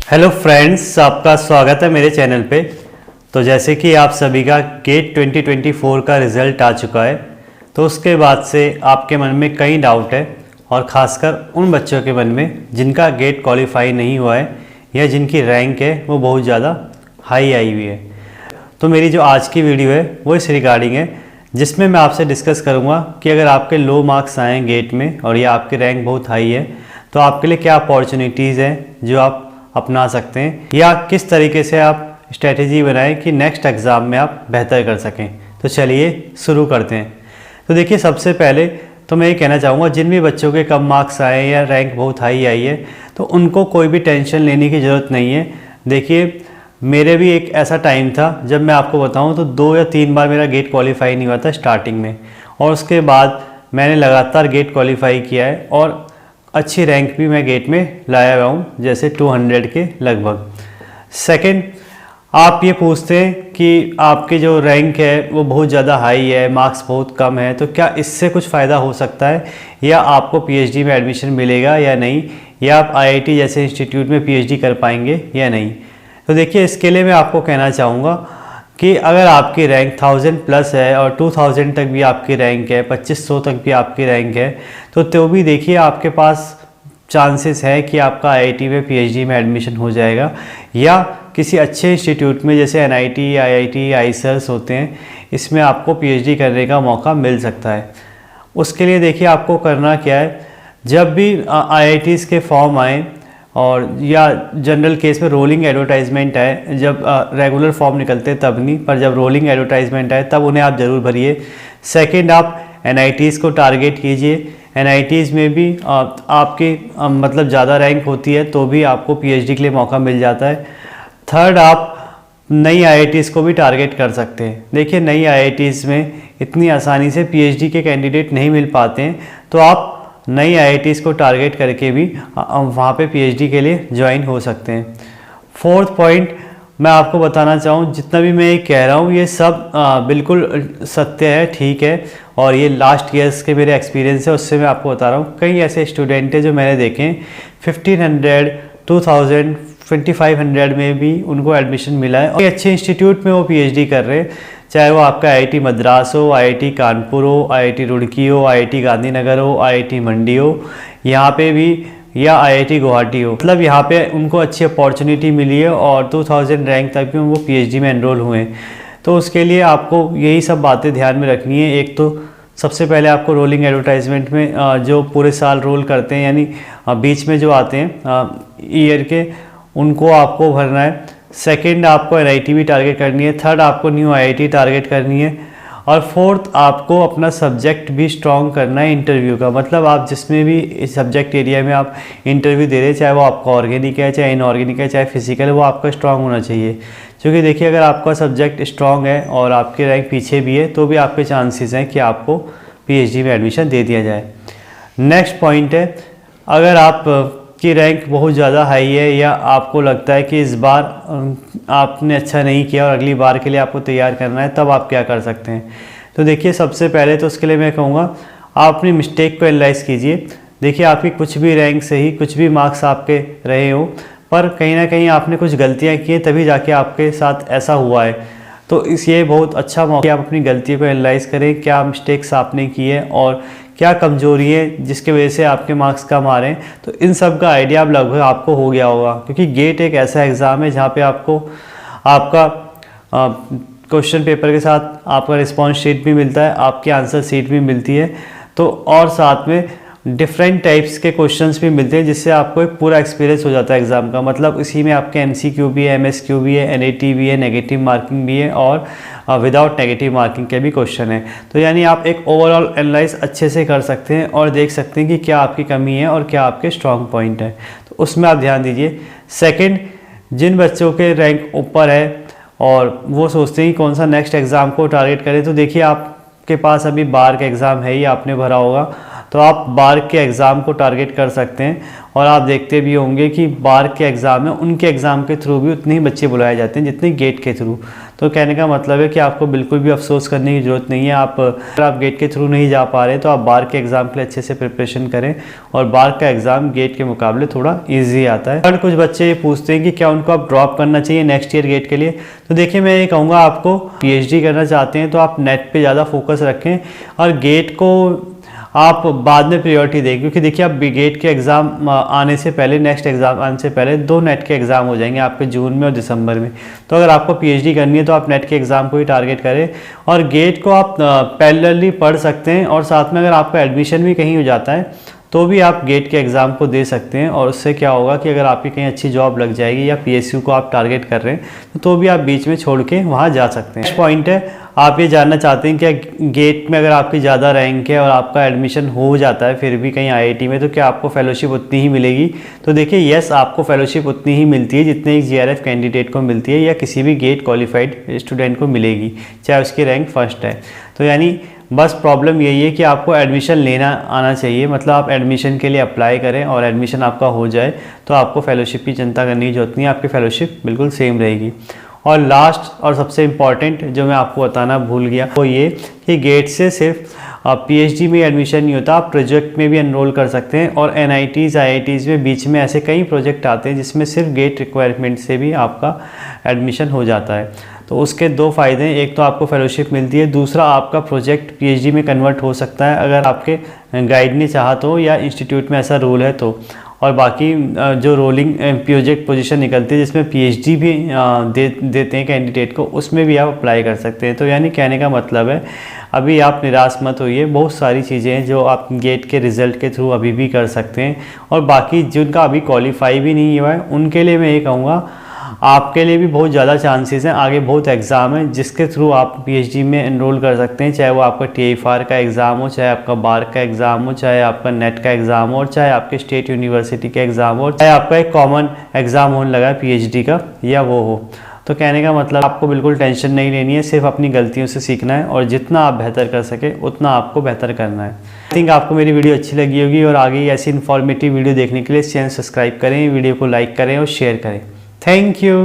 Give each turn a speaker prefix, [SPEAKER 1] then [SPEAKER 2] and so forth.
[SPEAKER 1] Hello friends, आपका स्वागत है मेरे चैनल पे। तो जैसे कि आप सभी का गेट 2024 का रिज़ल्ट आ चुका है, तो उसके बाद से आपके मन में कई डाउट है, और ख़ासकर उन बच्चों के मन में जिनका गेट क्वालिफाई नहीं हुआ है या जिनकी रैंक है वो बहुत ज़्यादा हाई आई हुई है। तो मेरी जो आज की वीडियो है वो इस रिगार्डिंग है, जिसमें मैं आपसे डिस्कस करूँगा कि अगर आपके लो मार्क्स आए गेट में और या आपकी रैंक बहुत हाई है, तो आपके लिए क्या अपॉर्चुनिटीज़ हैं जो आप अपना सकते हैं, या किस तरीके से आप स्ट्रेटेजी बनाएं कि नेक्स्ट एग्ज़ाम में आप बेहतर कर सकें। तो चलिए शुरू करते हैं। तो देखिए, सबसे पहले तो मैं ये कहना चाहूँगा, जिन भी बच्चों के कम मार्क्स आए या रैंक बहुत हाई आई है, तो उनको कोई भी टेंशन लेने की ज़रूरत नहीं है। देखिए, मेरे भी एक ऐसा टाइम था, जब मैं आपको बताऊँ तो 2 या 3 बार मेरा गेट क्वालिफाई नहीं हुआ था स्टार्टिंग में, और उसके बाद मैंने लगातार गेट क्वालिफाई किया है और अच्छी रैंक भी मैं गेट में लाया हुआ हूँ, जैसे 200 के लगभग। सेकंड, आप ये पूछते हैं कि आपकी जो रैंक है वो बहुत ज़्यादा हाई है, मार्क्स बहुत कम है, तो क्या इससे कुछ फ़ायदा हो सकता है, या आपको पीएचडी में एडमिशन मिलेगा या नहीं, या आप आईआईटी जैसे इंस्टीट्यूट में पीएचडी कर पाएंगे या नहीं। तो देखिए, इसके लिए मैं आपको कहना चाहूँगा कि अगर आपकी रैंक 1000 प्लस है और 2000 तक भी आपकी रैंक है, 2500 तक भी आपकी रैंक है, तो भी देखिए आपके पास चांसेस है कि आपका आईआईटी में पीएचडी में एडमिशन हो जाएगा, या किसी अच्छे इंस्टीट्यूट में जैसे एनआईटी, आईआईटी, आईसर्स होते हैं, इसमें आपको पीएचडी करने का मौका मिल सकता है। उसके लिए देखिए आपको करना क्या है, जब भी आईआईटीज़ के फॉर्म आए, और या जनरल केस में रोलिंग एडवर्टाइजमेंट है, जब रेगुलर फॉर्म निकलते हैं तब नहीं, पर जब रोलिंग एडवर्टाइजमेंट है तब उन्हें आप ज़रूर भरिए। सेकंड, आप एनआईटीज़ को टारगेट कीजिए। एनआईटीज़ में भी आपकी मतलब ज़्यादा रैंक होती है तो भी आपको पीएचडी के लिए मौका मिल जाता है। थर्ड, आप नई आईआईटीज़ को भी टारगेट कर सकते हैं। देखिए, नई आईआईटीज़ में इतनी आसानी से पीएचडी के कैंडिडेट नहीं मिल पाते हैं, तो आप नई आईआईटीज़ को टारगेट करके भी वहाँ पे पीएचडी के लिए ज्वाइन हो सकते हैं। फोर्थ पॉइंट मैं आपको बताना चाहूँ, जितना भी मैं ये कह रहा हूँ ये सब बिल्कुल सत्य है, ठीक है, और ये लास्ट ईयर्स के मेरे एक्सपीरियंस है, उससे मैं आपको बता रहा हूँ। कई ऐसे स्टूडेंट हैं जो मैंने देखे हैं 1500, 2000, 2500 में भी उनको एडमिशन मिला है, और अच्छे इंस्टीट्यूट में वो पीएचडी कर रहे हैं, चाहे वो आपका आईआईटी मद्रास हो, आईआईटी कानपुर हो, आईआईटी रुड़की हो, आईआईटी गांधीनगर हो, आईआईटी मंडी हो, यहाँ पे भी, या आईआईटी गुवाहाटी हो। मतलब यहाँ पे उनको अच्छी अपॉर्चुनिटी मिली है और 2000 रैंक तक भी वो पीएचडी में एनरोल हुए हैं। तो उसके लिए आपको यही सब बातें ध्यान में रखनी है। एक तो सबसे पहले आपको रोलिंग एडवर्टाइजमेंट में जो पूरे साल रोल करते हैं, यानी बीच में जो आते हैं ईयर के, उनको आपको भरना है। सेकंड, आपको एनआईटी भी टारगेट करनी है। थर्ड, आपको न्यू आईआईटी टारगेट करनी है। और फोर्थ, आपको अपना सब्जेक्ट भी स्ट्रॉन्ग करना है इंटरव्यू का। मतलब आप जिसमें भी इस सब्जेक्ट एरिया में आप इंटरव्यू दे रहे हैं, चाहे वो आपका ऑर्गेनिक है, चाहे इनऑर्गेनिक है, चाहे फिजिकल है, वो आपका स्ट्रॉन्ग होना चाहिए। क्योंकि देखिए, अगर आपका सब्जेक्ट स्ट्रॉन्ग है और आपकी रैंक पीछे भी है, तो भी आपके चांसेस हैं कि आपको पीएचडी में एडमिशन दे दिया जाए। नेक्स्ट पॉइंट है, अगर आप की रैंक बहुत ज़्यादा हाई है, या आपको लगता है कि इस बार आपने अच्छा नहीं किया और अगली बार के लिए आपको तैयार करना है, तब आप क्या कर सकते हैं। तो देखिए, सबसे पहले तो उसके लिए मैं कहूँगा, आप अपनी मिस्टेक को एनालाइज कीजिए। देखिए, आपकी कुछ भी रैंक सही, कुछ भी मार्क्स आपके रहे हो, पर कहीं ना कहीं आपने कुछ गलतियाँ की हैं, तभी जाके आपके साथ ऐसा हुआ है। तो ये बहुत अच्छा मौका, आप अपनी गलतियों को एनालाइज करें, क्या मिस्टेक्स आपने की है और क्या कमजोरी है जिसके वजह से आपके मार्क्स कम आ रहे हैं। तो इन सब का आइडिया अब लगभग आपको हो गया होगा, क्योंकि गेट एक ऐसा एग्ज़ाम है जहाँ पे आपको आपका क्वेश्चन पेपर के साथ आपका रिस्पॉन्स शीट भी मिलता है, आपकी आंसर शीट भी मिलती है, तो और साथ में डिफरेंट टाइप्स के क्वेश्चंस भी मिलते हैं, जिससे आपको एक पूरा एक्सपीरियंस हो जाता है एग्ज़ाम का। मतलब इसी में आपके एमसीक्यू भी है, एमएसक्यू भी है, एनएटी भी है, नेगेटिव मार्किंग भी है, और विदाउट नेगेटिव मार्किंग के भी क्वेश्चन है। तो यानी आप एक ओवरऑल एनालाइज अच्छे से कर सकते हैं और देख सकते हैं कि क्या आपकी कमी है और क्या आपके स्ट्रॉन्ग पॉइंट है, तो उसमें आप ध्यान दीजिए। सेकेंड, जिन बच्चों के रैंक ऊपर है और वो सोचते हैं कि कौन सा नेक्स्ट एग्ज़ाम को टारगेट करें, तो देखिए, आपके पास अभी बार का एग्ज़ाम है ही, आपने भरा होगा, तो आप बार के एग्ज़ाम को टारगेट कर सकते हैं। और आप देखते भी होंगे कि बार के एग्ज़ाम में उनके एग्ज़ाम के थ्रू भी उतने ही बच्चे बुलाए जाते हैं जितने गेट के थ्रू। तो कहने का मतलब है कि आपको बिल्कुल भी अफसोस करने की ज़रूरत नहीं है। अगर आप गेट के थ्रू नहीं जा पा रहे तो आप बार के एग्ज़ाम के लिए अच्छे से प्रिपरेशन करें, और बार का एग्ज़ाम गेट के मुकाबले थोड़ा ईजी आता है। और कुछ बच्चे ये पूछते हैं कि क्या उनको आप ड्रॉप करना चाहिए नेक्स्ट ईयर गेट के लिए। तो देखिए, मैं ये कहूँगा, आपको PhD करना चाहते हैं तो आप नेट पे ज़्यादा फोकस रखें और गेट को आप बाद में प्रायोरिटी दें, क्योंकि देखिए आप गेट के एग्ज़ाम आने से पहले, नेक्स्ट एग्ज़ाम आने से पहले 2 नेट के एग्ज़ाम हो जाएंगे आपके जून में और दिसंबर में। तो अगर आपको PhD करनी है तो आप नेट के एग्ज़ाम को ही टारगेट करें, और गेट को आप पैरेलली पढ़ सकते हैं, और साथ में अगर आपका एडमिशन भी कहीं हो जाता है तो भी आप गेट के एग्ज़ाम को दे सकते हैं। और उससे क्या होगा कि अगर आपकी कहीं अच्छी जॉब लग जाएगी या PSU को आप टारगेट कर रहे हैं तो भी आप बीच में छोड़ के वहाँ जा सकते हैं। नेक्स्ट पॉइंट है, आप ये जानना चाहते हैं कि गेट में अगर आपकी ज़्यादा रैंक है और आपका एडमिशन हो जाता है फिर भी कहीं IIT में, तो क्या आपको फेलोशिप उतनी ही मिलेगी? तो देखिए, यस, आपको फेलोशिप उतनी ही मिलती है जितने एक GRF कैंडिडेट को मिलती है या किसी भी गेट क्वालिफाइड स्टूडेंट को मिलेगी, चाहे उसकी रैंक फर्स्ट है। तो यानी बस प्रॉब्लम यही है कि आपको एडमिशन लेना आना चाहिए, मतलब आप एडमिशन के लिए अप्लाई करें और एडमिशन आपका हो जाए तो आपको फेलोशिप की चिंता करने की जरूरत नहीं है, आपकी फेलोशिप बिल्कुल सेम रहेगी। और लास्ट और सबसे इम्पॉर्टेंट जो मैं आपको बताना भूल गया वो ये कि गेट से सिर्फ PhD में एडमिशन नहीं होता, आप प्रोजेक्ट में भी एनरोल कर सकते हैं। और NITs IITs में बीच में ऐसे कई प्रोजेक्ट आते हैं जिसमें सिर्फ गेट रिक्वायरमेंट से भी आपका एडमिशन हो जाता है। तो उसके 2 फ़ायदे हैं, एक तो आपको फेलोशिप मिलती है, दूसरा आपका प्रोजेक्ट PhD में कन्वर्ट हो सकता है अगर आपके गाइड ने चाहा तो, या इंस्टीट्यूट में ऐसा रूल है तो। और बाकी जो रोलिंग प्रोजेक्ट पोजीशन निकलती है जिसमें PhD भी देते हैं कैंडिडेट को, उसमें भी आप अप्लाई कर सकते हैं। तो यानी कहने का मतलब है, अभी आप निराश मत होइए, बहुत सारी चीज़ें हैं जो आप गेट के रिज़ल्ट के थ्रू अभी भी कर सकते हैं। और बाकी जिनका अभी क्वालिफाई भी नहीं हुआ है उनके लिए मैं ये कहूँगा, आपके लिए भी बहुत ज़्यादा चांसेस हैं, आगे बहुत एग्ज़ाम है जिसके थ्रू आप PhD में एनरोल कर सकते हैं, चाहे वो आपका TIFR का एग्ज़ाम हो, चाहे आपका बार का एग्ज़ाम हो, चाहे आपका नेट का एग्ज़ाम हो, और चाहे आपके स्टेट यूनिवर्सिटी का एग्ज़ाम हो, चाहे आपका एक कॉमन एग्ज़ाम होने लगा है PhD का या वो हो। तो कहने का मतलब, आपको बिल्कुल टेंशन नहीं लेनी है, सिर्फ अपनी गलतियों से सीखना है और जितना आप बेहतर कर सके उतना आपको बेहतर करना है। आई थिंक आपको मेरी वीडियो अच्छी लगी होगी, और आगे ऐसी इन्फॉर्मेटिव वीडियो देखने के लिए चैनल सब्सक्राइब करें, वीडियो को लाइक करें और शेयर करें। Thank you.